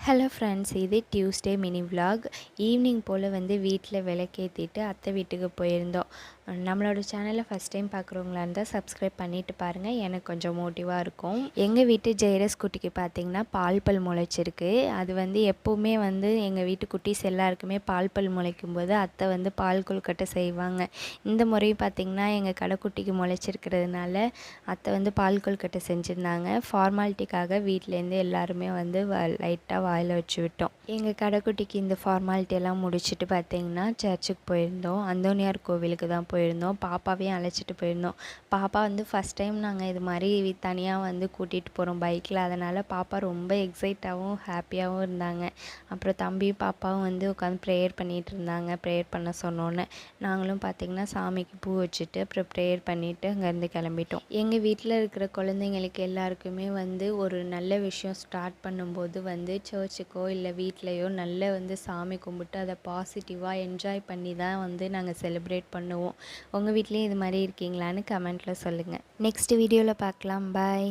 Hello friends, இது Tuesday mini vlog. Evening போல் வந்து வீட்டில் விளக்கேற்றிட்டு அத்தை வீட்டுக்கு போயிருந்தோம். நம்மளோட சேனலை ஃபஸ்ட் டைம் பார்க்குறவங்களா இருந்தால் சப்ஸ்கிரைப் பண்ணிவிட்டு பாருங்கள், எனக்கு கொஞ்சம் மோட்டிவாக இருக்கும். எங்கள் வீட்டு ஜெயரஸ் குட்டிக்கு பார்த்திங்கன்னா பால் பல் முளைச்சிருக்கு. அது வந்து எப்போவுமே வந்து எங்கள் வீட்டு குட்டீஸ் எல்லாருக்குமே பால் பல் முளைக்கும் போது அத்தை வந்து பால் கொழுக்கட்டை செய்வாங்க. இந்த முறையும் பார்த்திங்கன்னா எங்கள் கடைக்குட்டிக்கு முளைச்சிருக்கிறதுனால அத்தை வந்து பால் கொழுக்கட்டை செஞ்சுருந்தாங்க. ஃபார்மாலிட்டிக்காக வீட்டிலேருந்து எல்லாருமே வந்து லைட்டாக வாயில் வச்சு விட்டோம். எங்கள் கடைக்குட்டிக்கு இந்த ஃபார்மாலிட்டியெல்லாம் முடிச்சுட்டு பார்த்திங்கன்னா சர்ச்சுக்கு போயிருந்தோம். அந்தோனியார் கோவிலுக்கு தான் போயிருந்தோம். பாப்பாவையும் அழைச்சிட்டு போயிருந்தோம். பாப்பா வந்து ஃபஸ்ட் டைம் நாங்கள் இது மாதிரி தனியாக வந்து கூட்டிகிட்டு போகிறோம் பைக்கில். அதனால் பாப்பா ரொம்ப எக்ஸைட்டாகவும் ஹாப்பியாகவும் இருந்தாங்க. அப்புறம் தம்பியும் பாப்பாவும் வந்து உட்காந்து ப்ரேயர் பண்ணிகிட்டு இருந்தாங்க. ப்ரேயர் பண்ண சொன்னோன்னே நாங்களும் பார்த்திங்கன்னா சாமிக்கு பூ வச்சுட்டு அப்புறம் ப்ரேயர் பண்ணிவிட்டு அங்கேருந்து கிளம்பிட்டோம். எங்கள் வீட்டில் இருக்கிற குழந்தைங்களுக்கு எல்லாருக்குமே வந்து ஒரு நல்ல விஷயம் ஸ்டார்ட் பண்ணும்போது வந்து சர்ச்சுக்கோ இல்லை வீட்லேயோ நல்ல வந்து சாமி கும்பிட்டு அதை பாசிட்டிவாக என்ஜாய் பண்ணி தான் வந்து நாங்கள் செலிப்ரேட் பண்ணுவோம். உங்கள் வீட்லேயும் இது மாதிரி இருக்கீங்களான்னு கமெண்ட்டில் சொல்லுங்கள். நெக்ஸ்ட் வீடியோவில் பார்க்கலாம். பாய்.